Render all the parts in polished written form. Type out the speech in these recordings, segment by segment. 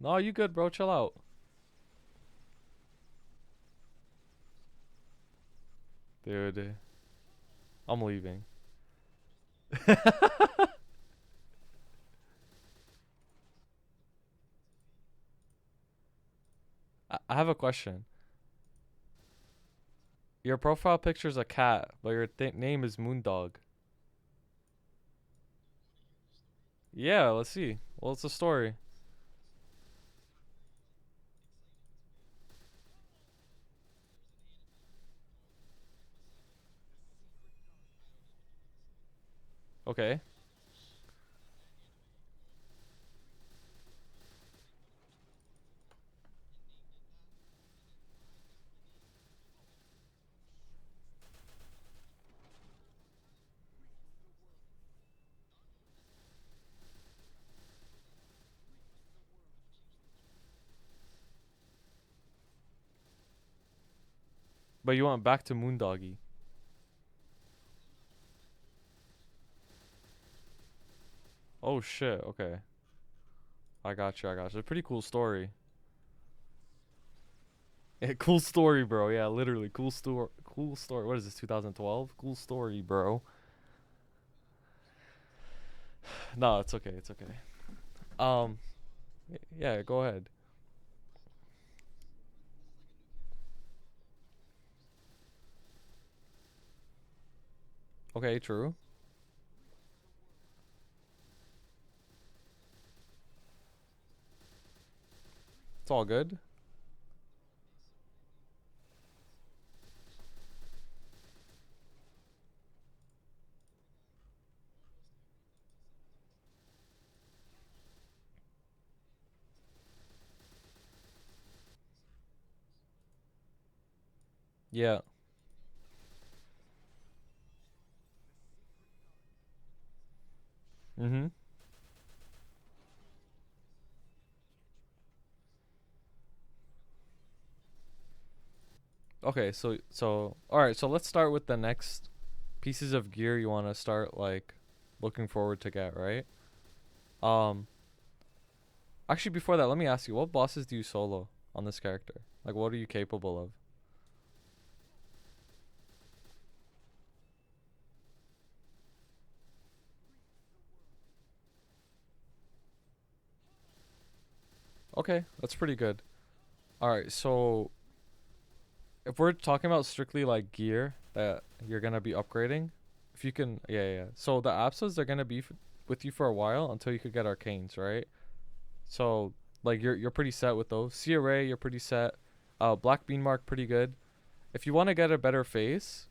No, you good, bro. Chill out. Dude, I'm leaving. I have a question. Your profile picture's a cat, but your name is Moondog. Yeah, let's see. Well, it's a story. Okay. But you went back to Moondoggy. Oh shit, okay. I got you, I got you. A pretty cool story. Yeah, cool story, bro. Yeah, literally, cool story. Cool story. What is this, 2012? Cool story, bro. No, it's okay, it's okay. Um, yeah, go ahead. Okay, true. It's all good. Yeah. Mm-hmm. Okay, so all right, so let's start with the next pieces of gear you want to start like looking forward to get, right? Um, actually before that, let me ask you, what bosses do you solo on this character? Like what are you capable of? Okay, that's pretty good. All right, so if we're talking about strictly like gear that you're gonna be upgrading, if you can, yeah, yeah. So the Apsas are gonna be with you for a while until you could get Arcanes, right? So like you're pretty set with those. Sea Ray, you're pretty set. Black Bean Mark, pretty good. If you want to get a better face,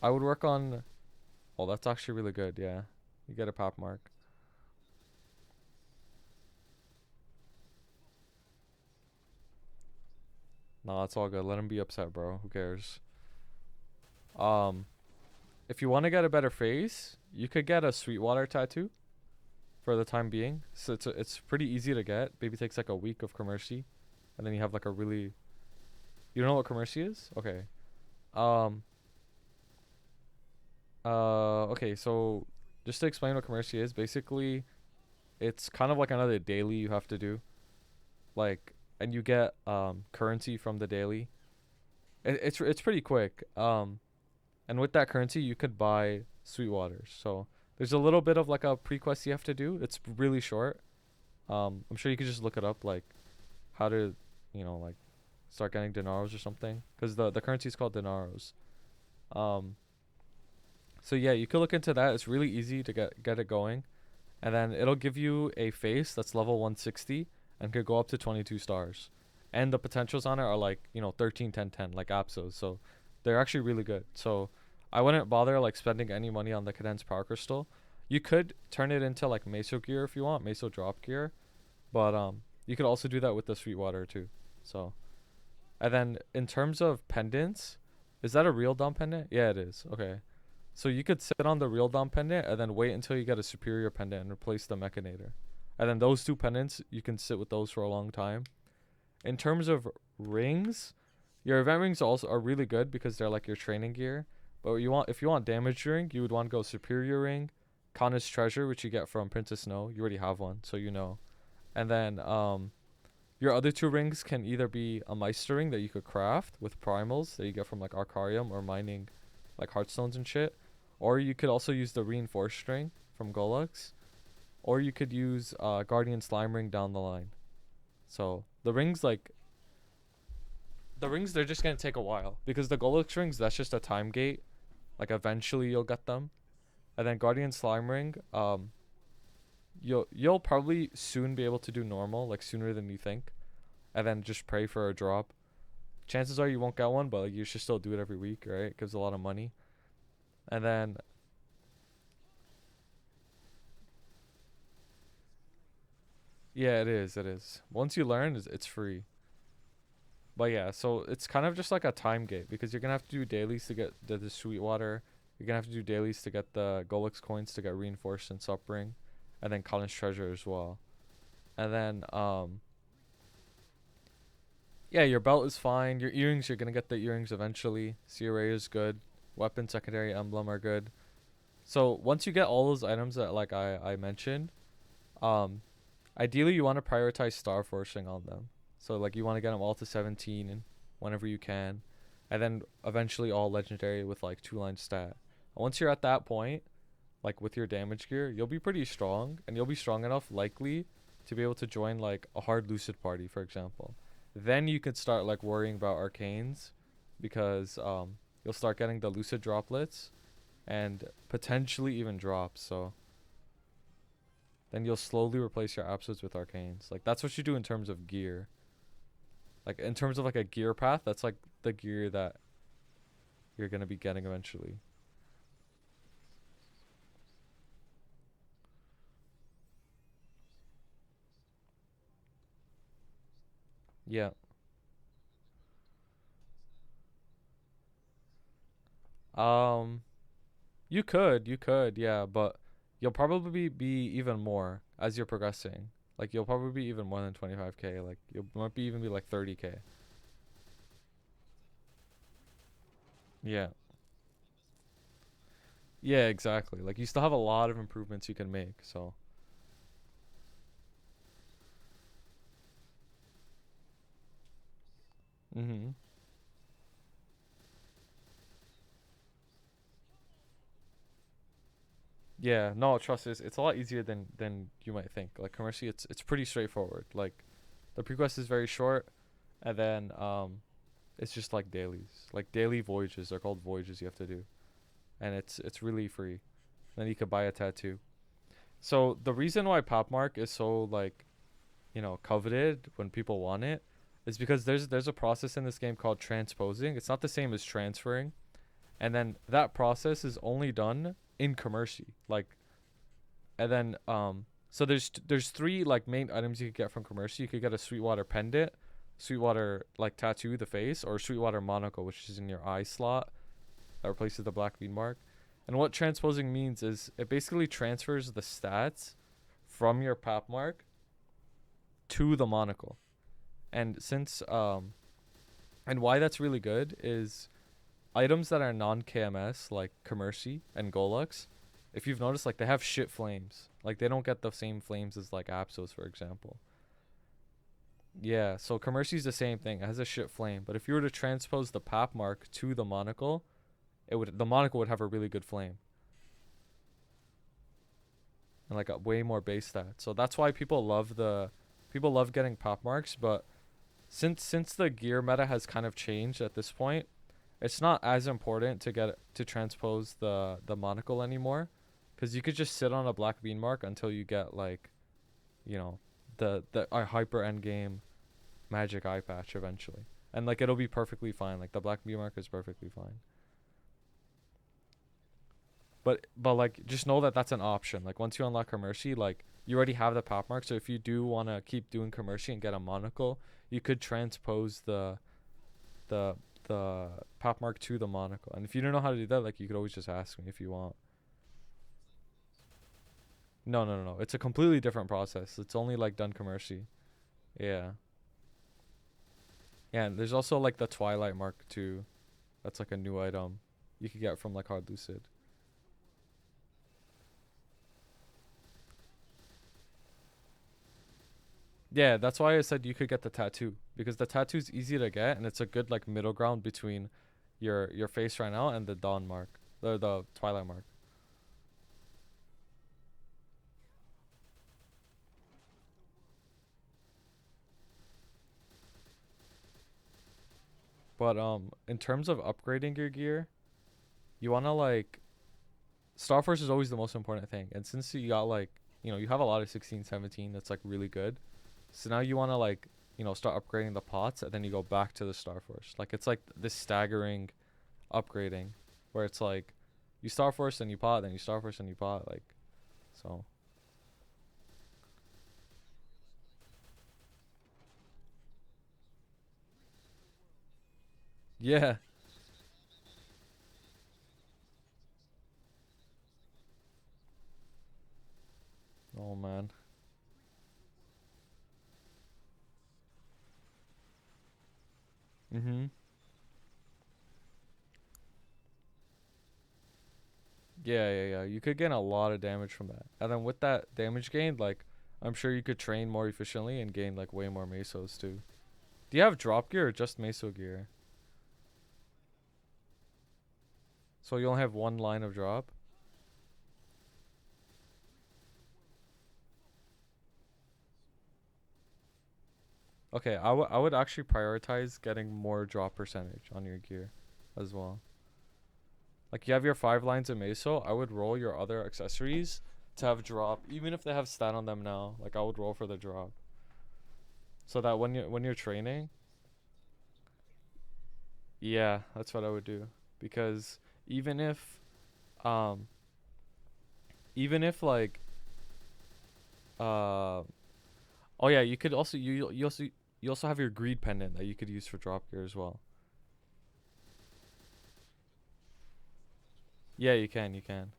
I would work on. Oh, that's actually really good. Yeah, you get a pop mark. No, that's all good. Let him be upset, bro. Who cares? Um, if you want to get a better face, you could get a Sweetwater tattoo for the time being. So it's pretty easy to get. Maybe takes like a week of commercy, and then you have like a really. You don't know what commercy is? Okay. Um. Okay. So just to explain what commercy is, basically, it's kind of like another daily you have to do. Like, and you get currency from the daily. It's pretty quick. And with that currency, you could buy Sweetwater. So there's a little bit of like a pre-quest you have to do. It's really short. I'm sure you could just look it up, like how to, like start getting dinaros or something, because the currency is called dinaros. Um, so yeah, you could look into that. It's really easy to get it going, and then it'll give you a face that's level 160 and could go up to 22 stars. And the potentials on it are like 13, 10, 10, like Apsos. So they're actually really good. So I wouldn't bother like spending any money on the condensed power crystal. You could turn it into like meso gear if you want, meso drop gear, but you could also do that with the Sweetwater too. So, and then in terms of pendants, is that a real Dom pendant? Yeah, it is. Okay. So you could sit on the real Dom pendant and then wait until you get a superior pendant and replace the Mechanator. And then those two pendants, you can sit with those for a long time. In terms of rings, your event rings also are really good because they're like your training gear. But if you want damage ring, you would want to go superior ring, Kana's treasure, which you get from Princess Snow. You already have one, so you know. And then Your other two rings can either be a Meister ring that you could craft with primals that you get from like Arcarium or mining like Heartstones and shit. Or you could also use the reinforced ring from Golux. Or you could use Guardian Slime ring down the line. So the rings they're just gonna take a while because the Golux rings that's just a time gate. Like eventually you'll get them, and then Guardian Slime ring you'll probably soon be able to do normal, like sooner than you think, and then just pray for a drop. Chances are you won't get one, but like you should still do it every week, right? It gives a lot of money. And then yeah, it is. It is. Once you learn, it's free. But yeah, so it's kind of just like a time gate because you're gonna have to do dailies to get the Sweetwater. You're gonna have to do dailies to get the Golux coins to get reinforced and Supring, and then Collins treasure as well. And then yeah, your belt is fine. Your earrings, you're gonna get the earrings eventually. Sea Ray is good. Weapon, secondary, emblem are good. So once you get all those items that like I mentioned, um, ideally you want to prioritize star forcing on them. So like you want to get them all to 17 and whenever you can, and then eventually all legendary with like 2-line stat. Once you're at that point, like with your damage gear, you'll be pretty strong, and you'll be strong enough likely to be able to join like a hard lucid party, for example. Then you could start like worrying about arcanes, because you'll start getting the lucid droplets and potentially even drops. So then you'll slowly replace your absolutes with arcanes. Like that's what you do in terms of gear. Like in terms of like a gear path, that's like the gear that you're gonna be getting eventually. Yeah. Um, you could, yeah, but you'll probably be even more as you're progressing. Like you'll probably be even more than 25k. Like you might be even be like 30k. Yeah. Yeah, exactly. Like you still have a lot of improvements you can make. So, mhm. Yeah, no, trust it's a lot easier than you might think. Like Commercy, it's pretty straightforward. Like the prequest is very short, and then it's just like dailies, like daily voyages. They're called voyages you have to do, and it's really free. Then you could buy a tattoo. So the reason why Popmark is so like, coveted when people want it is because there's a process in this game called transposing. It's not the same as transferring, and then that process is only done in Commercy. Like, and then so there's three like main items you could get from Commercy. You could get a Sweetwater pendant, Sweetwater like tattoo the face, or Sweetwater monocle, which is in your eye slot that replaces the black bead mark. And what transposing means is it basically transfers the stats from your pop mark to the monocle. And since and why that's really good is items that are non KMS like Commercy and Golux, if you've noticed, like they have shit flames. Like they don't get the same flames as like Apsos, for example. Yeah, so Commercy's the same thing. It has a shit flame, but if you were to transpose the pop mark to the monocle, it would the monocle would have a really good flame and like a way more base stat. So that's why people love getting pop marks, but since the gear meta has kind of changed at this point, it's not as important to get to transpose the monocle anymore, because you could just sit on a black bean mark until you get like, you know, the hyper end game magic eye patch eventually, and like it'll be perfectly fine. Like the black bean mark is perfectly fine. But like just know that that's an option. Like once you unlock Commercy, like you already have the pop mark. So if you do want to keep doing Commercy and get a monocle, you could transpose the the pop mark to the monocle. And if you don't know how to do that, like you could always just ask me if you want. No, no, no, no. It's a completely different process. It's only like done Commercy. Yeah. Yeah, and there's also like the Twilight Mark too. That's like a new item you could get from like Hard Lucid. Yeah, that's why I said you could get the tattoo because the tattoo's easy to get and it's a good like middle ground between your face right now and the dawn mark, the twilight mark. But in terms of upgrading your gear, you wanna like Star Force is always the most important thing. And since you got like you have a lot of 16, 17 that's like really good. So now you wanna like start upgrading the pots and then you go back to the Star Force. Like it's like this staggering upgrading where it's like you Star Force and you pot, then you Star Force and you pot, like so. Yeah. Oh man. Mhm. Yeah, yeah, yeah. You could gain a lot of damage from that. And then with that damage gained, like I'm sure you could train more efficiently and gain like way more mesos too. Do you have drop gear or just meso gear? So you only have one line of drop? Okay, I would actually prioritize getting more drop percentage on your gear as well. Like you have your 5 lines of meso, I would roll your other accessories to have drop, even if they have stat on them now. Like I would roll for the drop. So that when you're training, yeah, that's what I would do. Because even if um even if like uh oh yeah, you could also you also have your greed pendant that you could use for drop gear as well. Yeah, you can.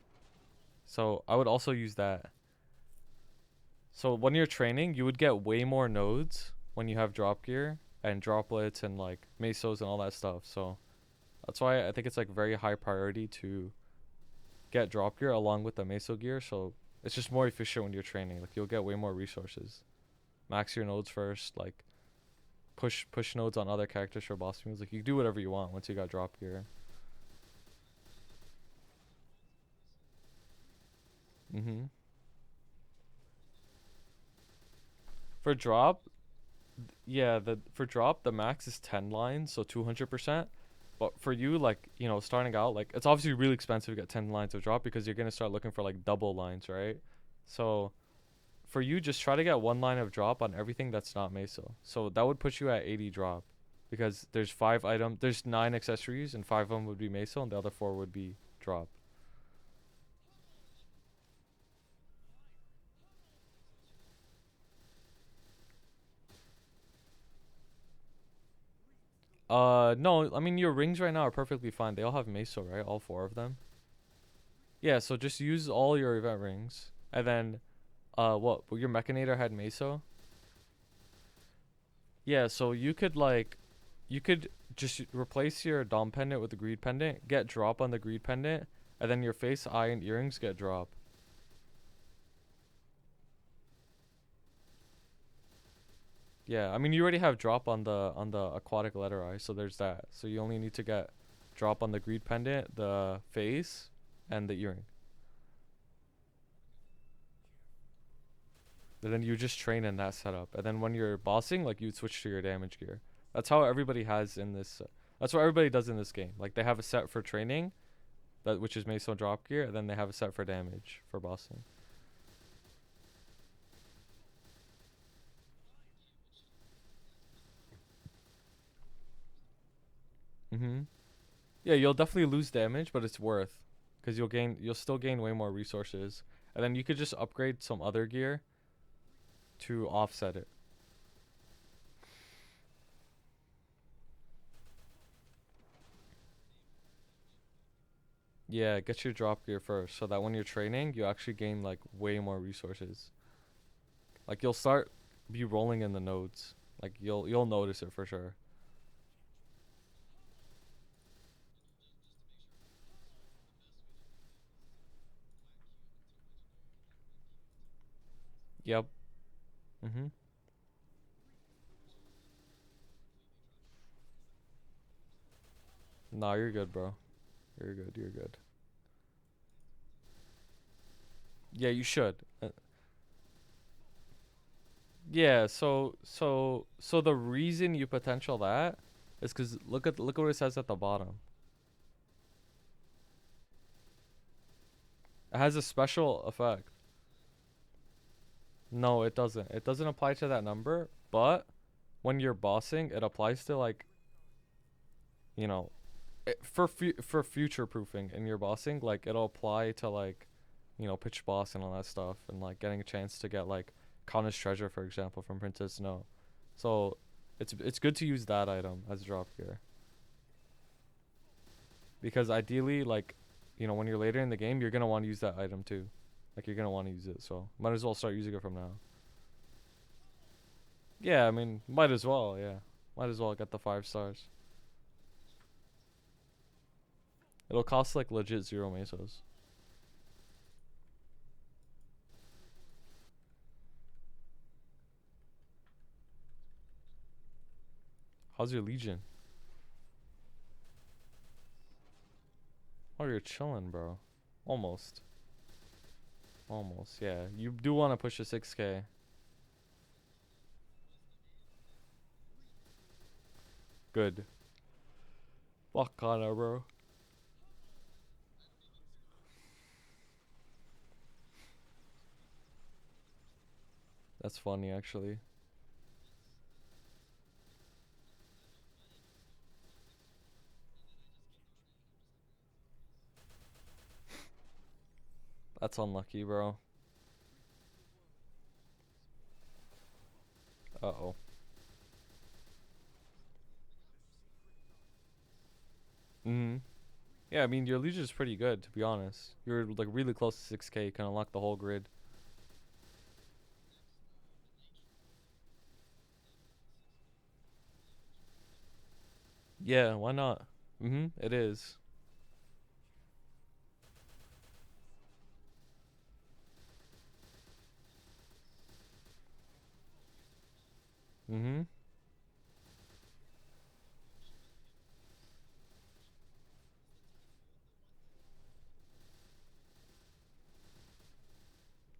So I would also use that. So when you're training, you would get way more nodes when you have drop gear and droplets and like mesos and all that stuff. So that's why I think it's like very high priority to get drop gear along with the meso gear. So it's just more efficient when you're training. Like you'll get way more resources. Max your nodes first. Like push nodes on other characters for boss moves. Like you can do whatever you want once you got drop gear. Mhm. For drop, yeah, the for drop the max is 10 lines, so 200%. But for you, like starting out, like it's obviously really expensive to get 10 lines of drop because you're gonna start looking for like double lines, right? So for you, just try to get 1 line of drop on everything that's not meso. So that would put you at 80 drop, because there's 9 accessories, and 5 of them would be meso, and the other 4 would be drop. No, I mean your rings right now are perfectly fine. They all have meso, right? All 4 of them. Yeah, so just use all your event rings, and then what? Your Mechanator had meso. Yeah, so you could just replace your Dom pendant with the Greed pendant, get drop on the Greed pendant, and then your face, eye, and earrings get drop. Yeah, I mean you already have drop on the aquatic letter eye, so there's that. So you only need to get drop on the Greed pendant, the face, and the earring. And then you just train in that setup. And then when you're bossing, like you switch to your damage gear. That's how everybody has in this. That's what everybody does in this game. Like they have a set for training, that which is Meso drop gear, and then they have a set for damage for bossing. Mhm. Yeah, you'll definitely lose damage, but it's worth, because you'll still gain way more resources, and then you could just upgrade some other gear to offset it. Yeah, get your drop gear first, so that when you're training, you actually gain like way more resources. Like you'll start be rolling in the nodes. Like you'll notice it for sure. Yep. Mhm. Nah, you're good, bro. You're good. You're good. Yeah, you should. Yeah. So the reason you potential that is because look what it says at the bottom. It has a special effect. No, it doesn't. It doesn't apply to that number, but when you're bossing, it applies to like, you know, for future proofing in your bossing, like it'll apply to like, pitch boss and all that stuff, and like getting a chance to get like Kanna's treasure, for example, from Princess Snow. So it's good to use that item as drop gear because ideally, like, when you're later in the game, you're gonna want to use that item too. Like you're gonna want to use it, so might as well start using it from now. Yeah, I mean, might as well. Yeah, might as well get the 5 stars. It'll cost like legit 0 mesos. How's your Legion? Oh, you're chilling, bro. Almost. Almost, yeah. You do want to push a 6K. Good. Fuck Connor, bro. That's funny, actually. That's unlucky, bro. Uh-oh. Mm-hmm. Yeah, I mean, your Legion's pretty good, to be honest. You're, like, really close to 6K. You can unlock the whole grid. Yeah, why not? Mm-hmm, it is. Mm-hmm.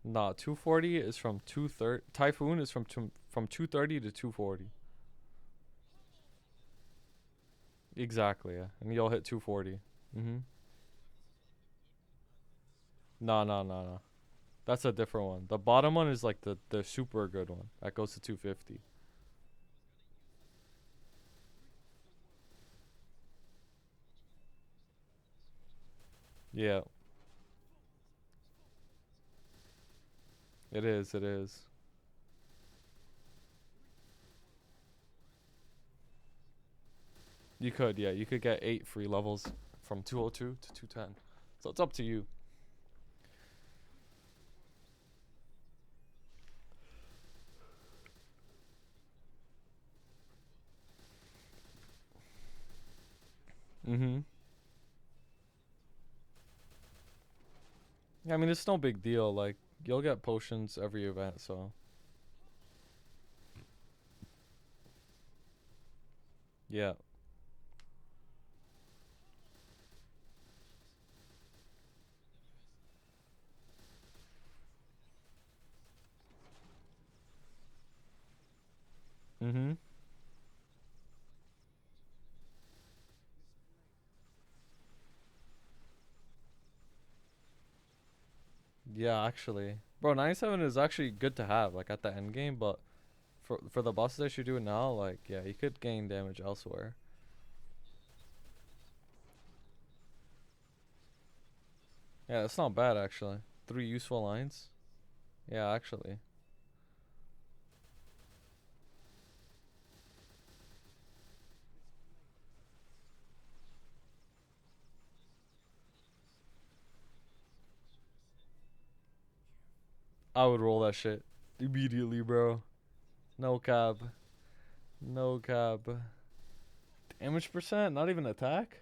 Nah, 240 is from 230. Typhoon is from 230 to 240. Exactly, yeah. And you'll hit 240. Mm-hmm. No, no, no, no. That's a different one. The bottom one is like the super good one. That goes to 250. Yeah, it is. It is. You could, yeah. You could get 8 free levels from 202 to 210. So it's up to you. Mm-hmm. Yeah, I mean, it's no big deal. Like, you'll get potions every event, so. Yeah. Mm-hmm. Yeah, actually. Bro, 97 is actually good to have, like, at the end game, but for the bosses that you're doing now, like, yeah, you could gain damage elsewhere. Yeah, that's not bad, actually. 3 useful lines. Yeah, actually. I would roll that shit immediately, bro. No cap. No cap. Damage percent, not even attack?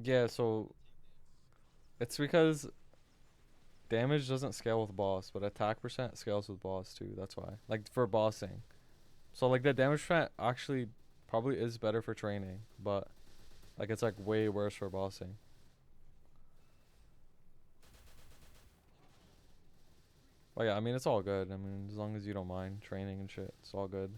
Yeah, so it's because damage doesn't scale with boss, but attack percent scales with boss too. That's why. Like for bossing. So like the damage percent actually probably is better for training, but like it's like way worse for bossing. But yeah, I mean it's all good. I mean as long as you don't mind training and shit, it's all good.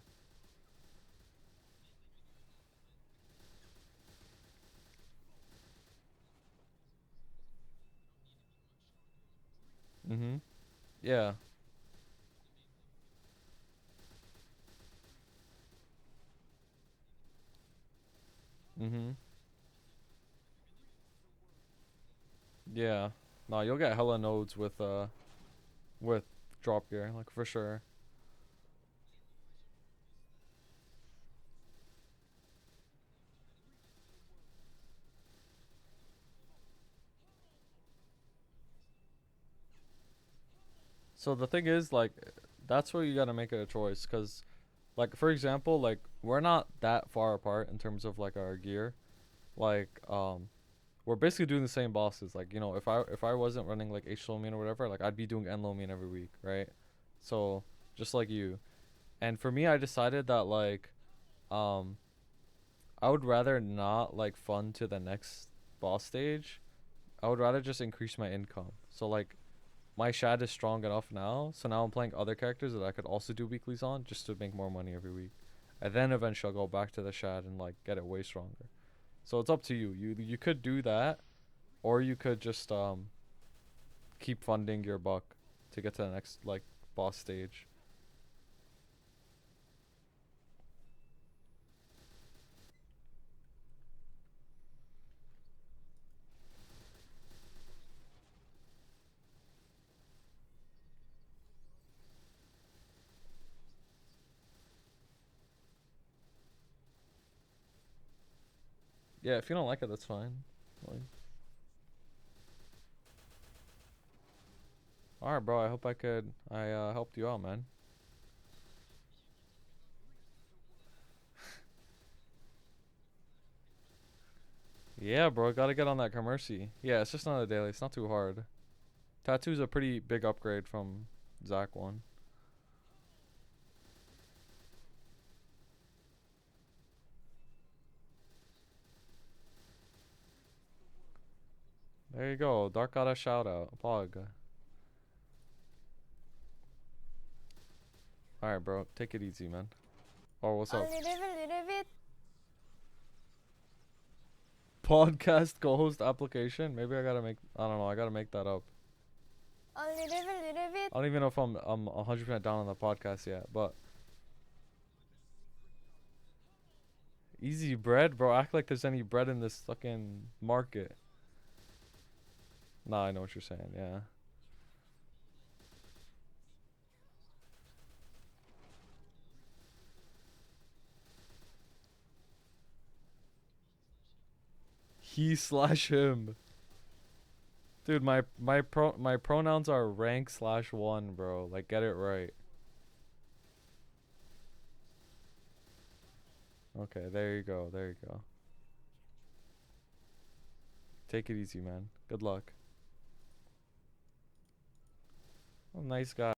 Mhm. Yeah. Mhm. Yeah. No, you'll get hella nodes with drop gear, like for sure. So the thing is like that's where you gotta make it a choice, cause like for example, like we're not that far apart in terms of like our gear. Like we're basically doing the same bosses. Like you know, if I wasn't running like H mean or whatever, like I'd be doing N mean every week, right? So just like you. And for me, I decided that like um I would rather not like fund to the next boss stage. I would rather just increase my income. So like my shad is strong enough now, so now I'm playing other characters that I could also do weeklies on just to make more money every week. And then eventually I'll go back to the shad and like get it way stronger. So it's up to you. You could do that, or you could just keep funding your buck to get to the next like boss stage. Yeah, if you don't like it, that's fine. Like, all right, bro. I hope I helped you out, man. Yeah, bro. Gotta get on that commercy. Yeah, it's just not a daily. It's not too hard. Tattoo's a pretty big upgrade from Zach one. There you go. Dark got a shout out. Pog. All right, bro. Take it easy, man. Oh, what's up? Only little bit. Podcast co-host application. Maybe I gotta make. I don't know. I gotta make that up. Only little bit. I don't even know if I'm 100% down on the podcast yet. But easy bread, bro. Act like there's any bread in this fucking market. Nah, I know what you're saying. Yeah. He slash him. Dude, my pronouns are rank slash one, bro. Like, get it right. Okay, there you go. There you go. Take it easy, man. Good luck. Oh, nice guy.